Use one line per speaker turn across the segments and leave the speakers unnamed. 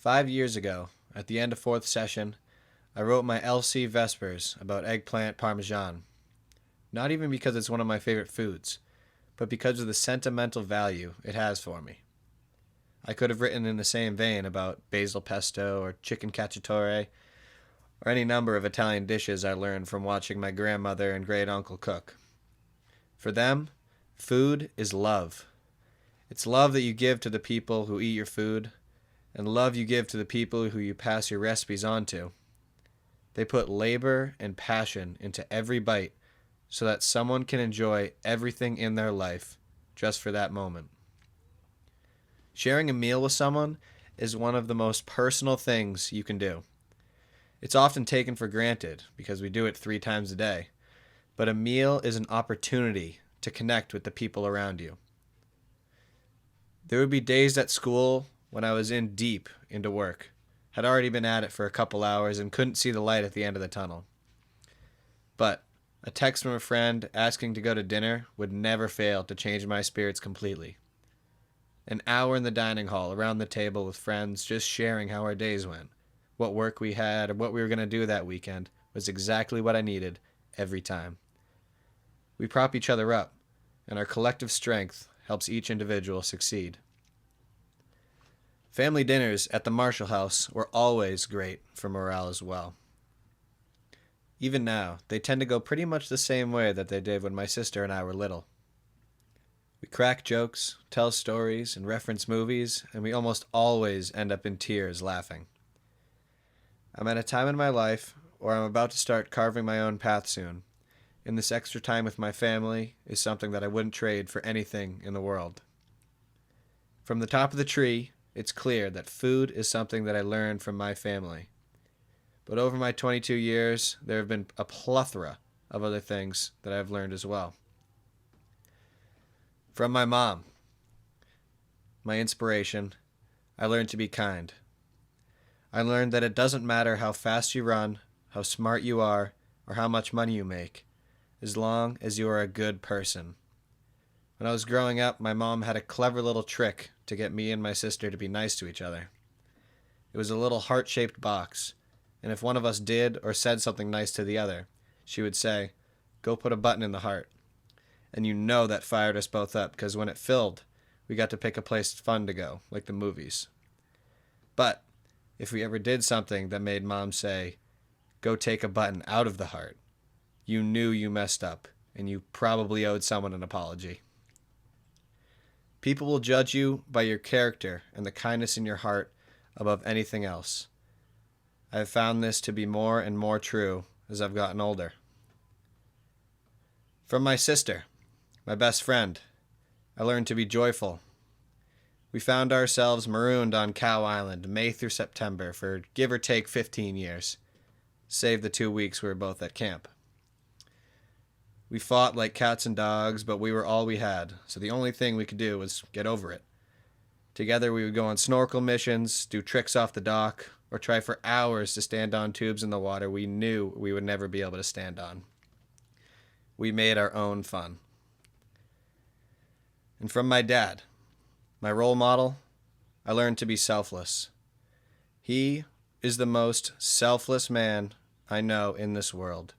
5 years ago, at the end of fourth session, I wrote my LC Vespers about eggplant parmesan. Not even because it's one of my favorite foods, but because of the sentimental value it has for me. I could have written in the same vein about basil pesto or chicken cacciatore, or any number of Italian dishes I learned from watching my grandmother and great uncle cook. For them, food is love. It's love that you give to the people who eat your food, and love you give to the people who you pass your recipes on to. They put labor and passion into every bite so that someone can enjoy everything in their life just for that moment. Sharing a meal with someone is one of the most personal things you can do. It's often taken for granted because we do it 3 times a day, but a meal is an opportunity to connect with the people around you. There would be days at school when I was in deep into work, had already been at it for a couple hours and couldn't see the light at the end of the tunnel. But a text from a friend asking to go to dinner would never fail to change my spirits completely. An hour in the dining hall around the table with friends just sharing how our days went, what work we had, or what we were going to do that weekend was exactly what I needed every time. We prop each other up, and our collective strength helps each individual succeed. Family dinners at the Marshall House were always great for morale as well. Even now, they tend to go pretty much the same way that they did when my sister and I were little. We crack jokes, tell stories, and reference movies, and we almost always end up in tears laughing. I'm at a time in my life where I'm about to start carving my own path soon, and this extra time with my family is something that I wouldn't trade for anything in the world. From the top of the tree, it's clear that food is something that I learned from my family. But over my 22 years, there have been a plethora of other things that I've learned as well. From my mom, my inspiration, I learned to be kind. I learned that it doesn't matter how fast you run, how smart you are, or how much money you make, as long as you are a good person. When I was growing up, my mom had a clever little trick to get me and my sister to be nice to each other. It was a little heart-shaped box, and if one of us did or said something nice to the other, she would say, "Go put a button in the heart." And you know that fired us both up, because when it filled, we got to pick a place fun to go, like the movies. But if we ever did something that made Mom say, "Go take a button out of the heart," you knew you messed up, and you probably owed someone an apology. People will judge you by your character and the kindness in your heart above anything else. I have found this to be more and more true as I've gotten older. From my sister, my best friend, I learned to be joyful. We found ourselves marooned on Cow Island May through September for give or take 15 years, save the 2 weeks we were both at camp. We fought like cats and dogs, but we were all we had, so the only thing we could do was get over it. Together we would go on snorkel missions, do tricks off the dock, or try for hours to stand on tubes in the water we knew we would never be able to stand on. We made our own fun. And from my dad, my role model, I learned to be selfless. He is the most selfless man I know in this world,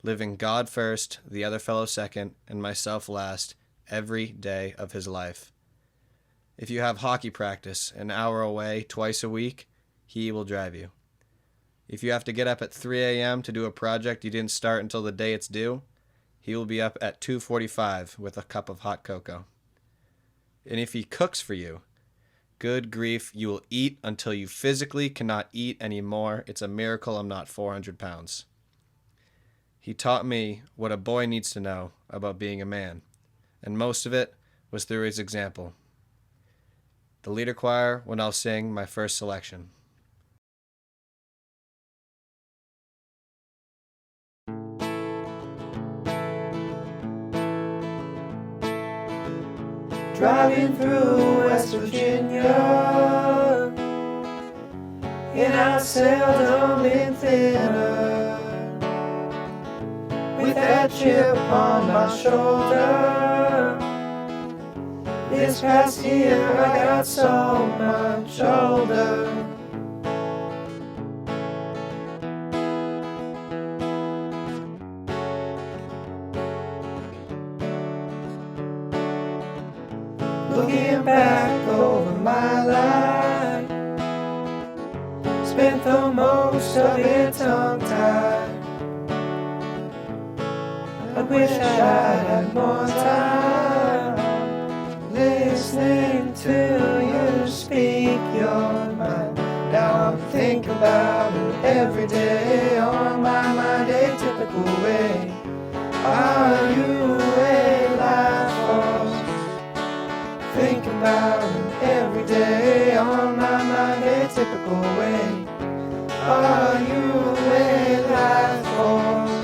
living God first, the other fellow second, and myself last every day of his life. If you have hockey practice an hour away twice a week, he will drive you. If you have to get up at 3 a.m. to do a project you didn't start until the day it's due, he will be up at 2:45 with a cup of hot cocoa. And if he cooks for you, good grief, you will eat until you physically cannot eat anymore. It's a miracle I'm not 400 pounds. He taught me what a boy needs to know about being a man, and most of it was through his example. The leader choir will now sing my first selection.
Driving through West Virginia, and I seldom been thinner, with that chip on my shoulder. This past year I got so much older. Looking back over my life, spent the most of it tongue-tied. I wish I had more time listening to you speak your mind. Now I'm thinking about it every day on my mind, a typical way. Are you a life force? Thinking about it every day on my mind, a typical way. Are you a life force?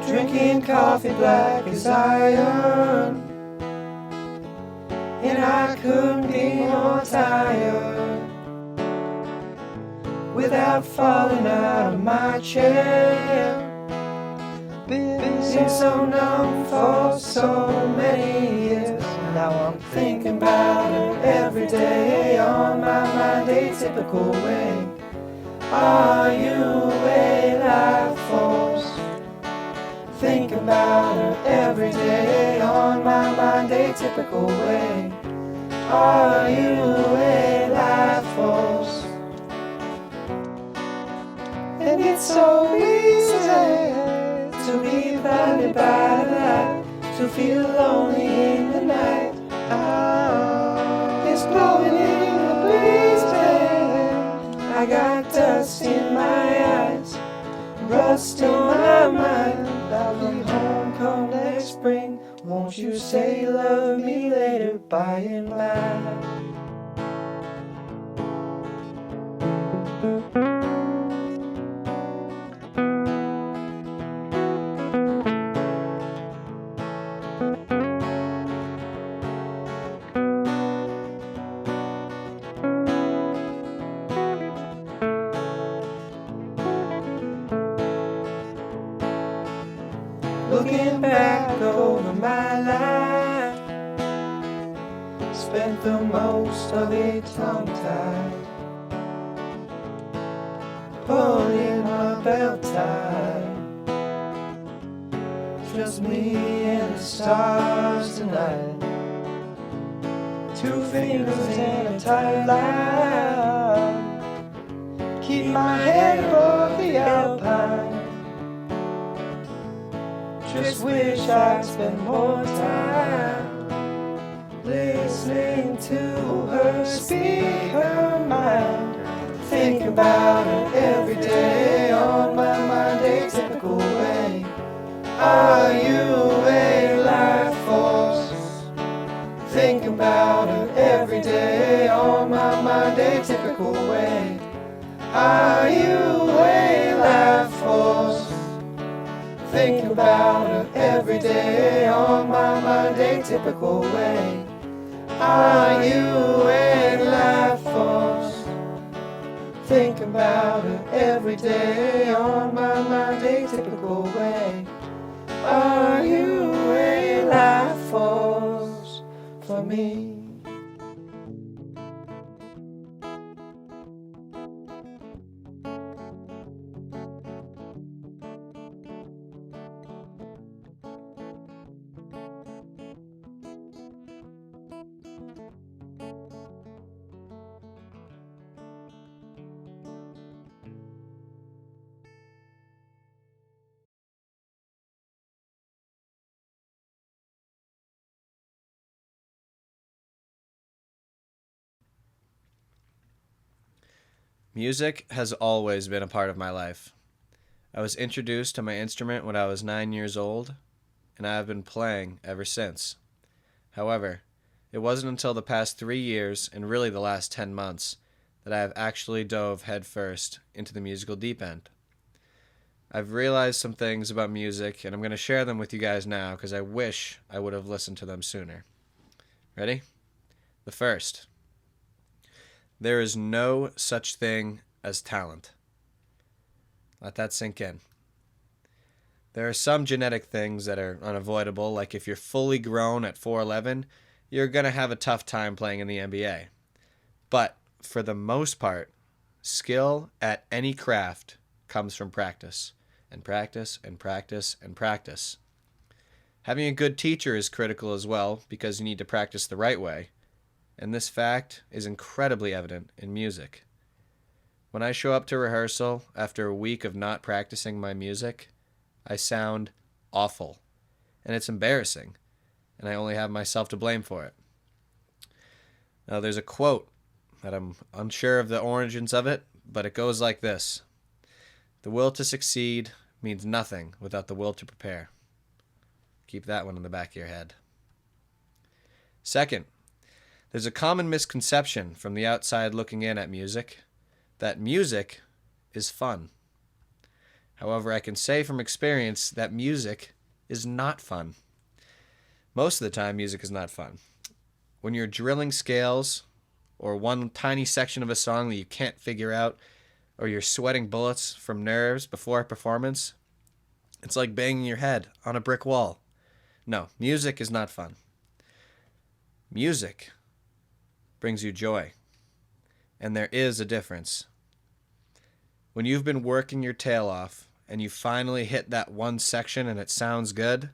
Drinking coffee black as iron, and I couldn't be more tired without falling out of my chair. Been so numb for so many years. Now I'm thinking about it every day on my mind, a typical way. Are you a life force? Think about it every day on my mind, a typical way. Are you a life force? And it's so easy to be blinded by the light, to feel lonely in the night. It's blowing in the breeze, babe. I got dust in my eyes, rust in my mind. I'll be home come next spring. Won't you say you love me later by and by? Looking back over my life, spent the most of it tongue-tied, pulling my belt tight. Just me and the stars tonight. Two fingers in a tight line, keep my head above the alpine. Just wish I'd spend more time listening to her speak her mind. Think about it every day on my mind, a typical way. Are you a life force? Think about it every day on my mind, a typical way. Are you a life force? Think about it every day on my mind, a typical way. Are you a life force? Think about it every day on my mind, a typical way. Are you a life force for me?
Music has always been a part of my life. I was introduced to my instrument when I was 9 years old, and I have been playing ever since. However, it wasn't until the past 3 years, and really the last 10 months, that I have actually dove headfirst into the musical deep end. I've realized some things about music, and I'm going to share them with you guys now because I wish I would have listened to them sooner. Ready? The first. There is no such thing as talent. Let that sink in. There are some genetic things that are unavoidable, like if you're fully grown at 4'11", you're going to have a tough time playing in the NBA. But for the most part, skill at any craft comes from practice, and practice, and practice, and practice. Having a good teacher is critical as well because you need to practice the right way, and this fact is incredibly evident in music. When I show up to rehearsal after a week of not practicing my music, I sound awful, and it's embarrassing, and I only have myself to blame for it. Now, there's a quote that I'm unsure of the origins of it, but it goes like this: "The will to succeed means nothing without the will to prepare." Keep that one in the back of your head. Second, there's a common misconception from the outside looking in at music that music is fun. However, I can say from experience that music is not fun. Most of the time, music is not fun. When you're drilling scales or one tiny section of a song that you can't figure out, or you're sweating bullets from nerves before a performance, it's like banging your head on a brick wall. No, music is not fun. Music brings you joy, and there is a difference. When you've been working your tail off and you finally hit that one section and it sounds good,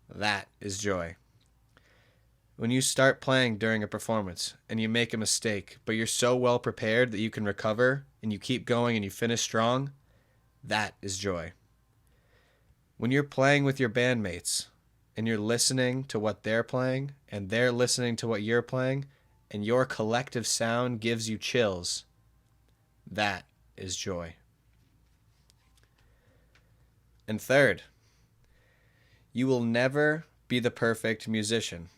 that is joy. When you start playing during a performance and you make a mistake, but you're so well prepared that you can recover and you keep going and you finish strong, that is joy. When you're playing with your bandmates and you're listening to what they're playing and they're listening to what you're playing and your collective sound gives you chills, that is joy. And third, you will never be the perfect musician.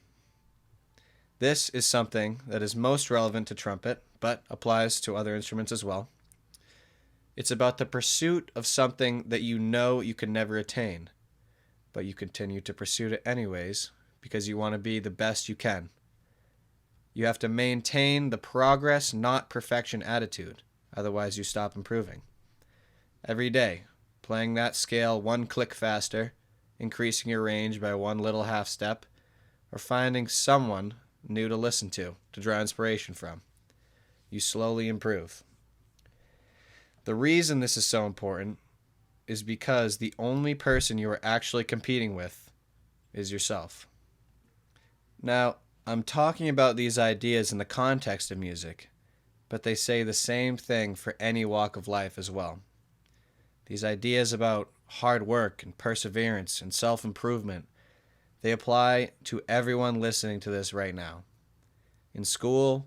This is something that is most relevant to trumpet, but applies to other instruments as well. It's about the pursuit of something that you know you can never attain, but you continue to pursue it anyways because you want to be the best you can. You have to maintain the progress, not perfection attitude, otherwise you stop improving. Every day, playing that scale one click faster, increasing your range by one little half step, or finding someone new to listen to draw inspiration from. You slowly improve. The reason this is so important is because the only person you are actually competing with is yourself. Now, I'm talking about these ideas in the context of music, but they say the same thing for any walk of life as well. These ideas about hard work and perseverance and self-improvement, they apply to everyone listening to this right now. In school,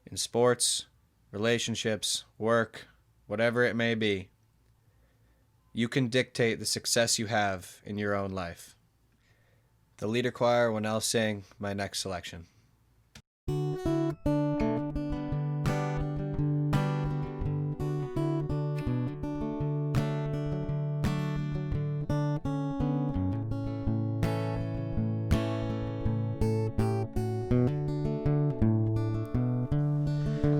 in sports, relationships, work, whatever it may be, you can dictate the success you have in your own life. The leader choir will now sing my next selection.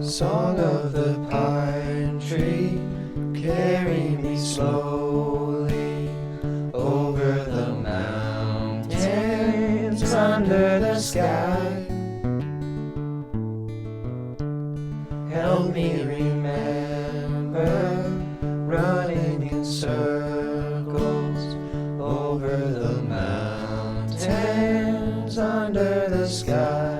Song of the pine tree, carry me slowly over the mountains under the sky. Help me remember running in circles over the mountains under the sky.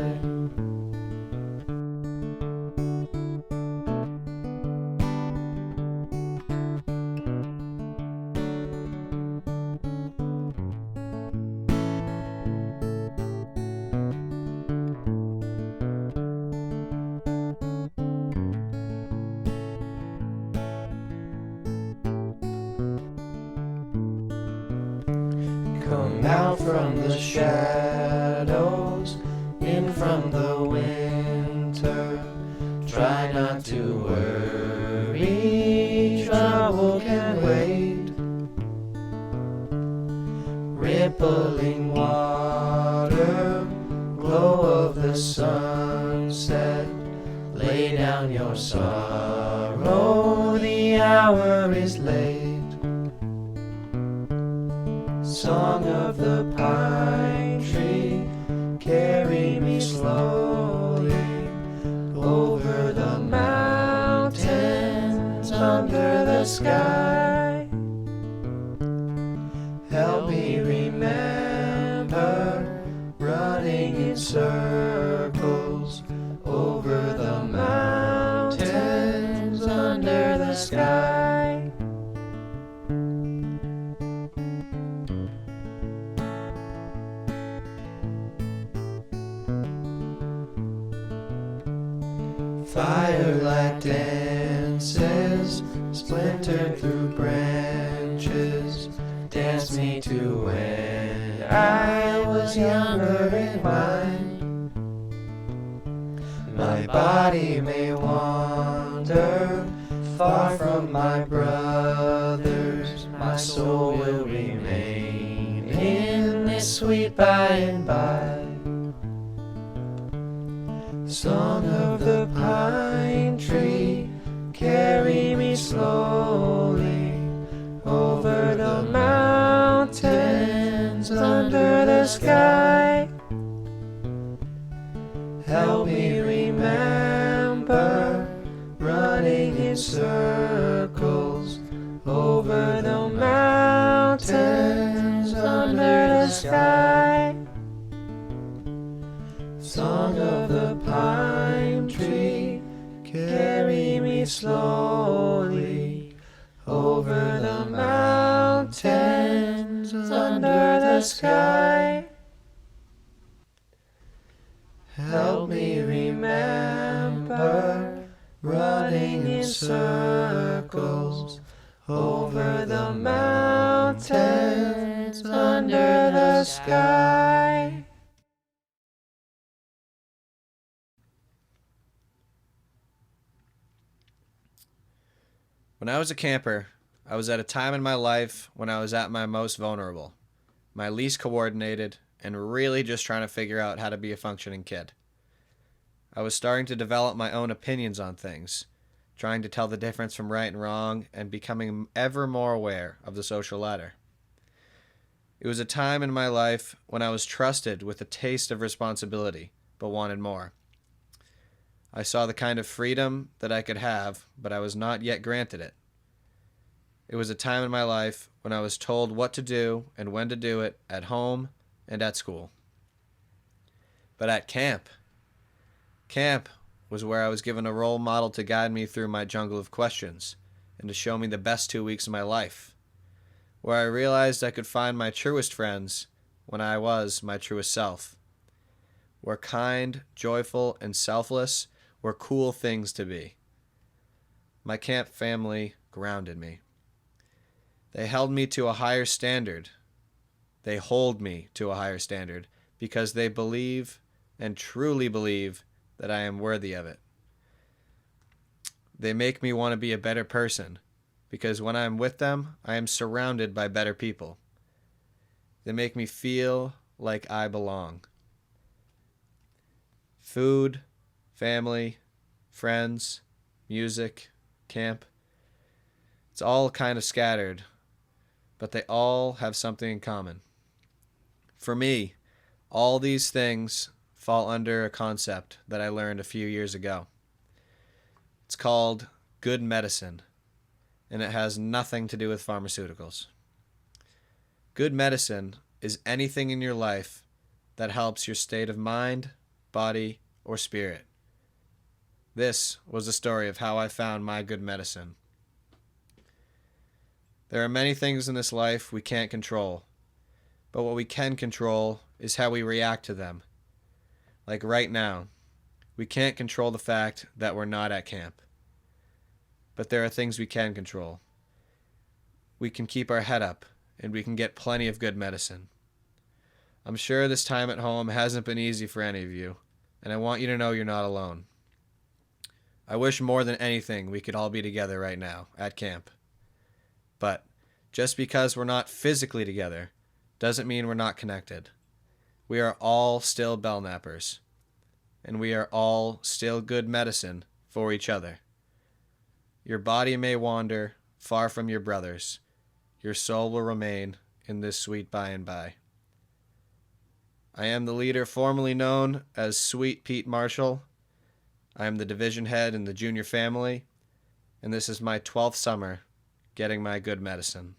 Come out from the shadows, in from the winter. Try not to worry, trouble can wait. Rippling water, glow of the sunset. Lay down your sorrow, the hour is late. Song of the pine tree, carry me slowly over the mountain sky. Help me remember running in circles over the mountains under the sky. Firelight dances splintered through branches, danced me to when I was younger in mind. My body may wander far from my brothers, my soul will remain in this sweet by and by. Song of the pine tree, carry me slowly over the mountains under the sky. Help me remember running in circles over the mountains under the sky. Song of the pine tree, carry me slowly over the mountains under the sky. Help me remember running in circles over the mountains under the sky.
When I was a camper, I was at a time in my life when I was at my most vulnerable, my least coordinated, and really just trying to figure out how to be a functioning kid. I was starting to develop my own opinions on things, trying to tell the difference from right and wrong, and becoming ever more aware of the social ladder. It was a time in my life when I was trusted with a taste of responsibility, but wanted more. I saw the kind of freedom that I could have, but I was not yet granted it. It was a time in my life when I was told what to do and when to do it at home and at school. But at camp was where I was given a role model to guide me through my jungle of questions and to show me the best 2 weeks of my life, where I realized I could find my truest friends when I was my truest self, where kind, joyful, and selfless were cool things to be. My camp family grounded me. They held me to a higher standard. They hold me to a higher standard because they believe and truly believe that I am worthy of it. They make me want to be a better person because when I'm with them, I am surrounded by better people. They make me feel like I belong. Food, family, friends, music, camp. It's all kind of scattered, but they all have something in common. For me, all these things fall under a concept that I learned a few years ago. It's called good medicine, and it has nothing to do with pharmaceuticals. Good medicine is anything in your life that helps your state of mind, body, or spirit. This was the story of how I found my good medicine. There are many things in this life we can't control, but what we can control is how we react to them. Like right now, we can't control the fact that we're not at camp. But there are things we can control. We can keep our head up, and we can get plenty of good medicine. I'm sure this time at home hasn't been easy for any of you, and I want you to know you're not alone. I wish more than anything we could all be together right now at camp. But just because we're not physically together doesn't mean we're not connected. We are all still Belknappers, and we are all still good medicine for each other. Your body may wander far from your brothers. Your soul will remain in this sweet by and by. I am the leader formerly known as Sweet Pete Marshall. I am the division head in the junior family, and this is my 12th summer getting my good medicine.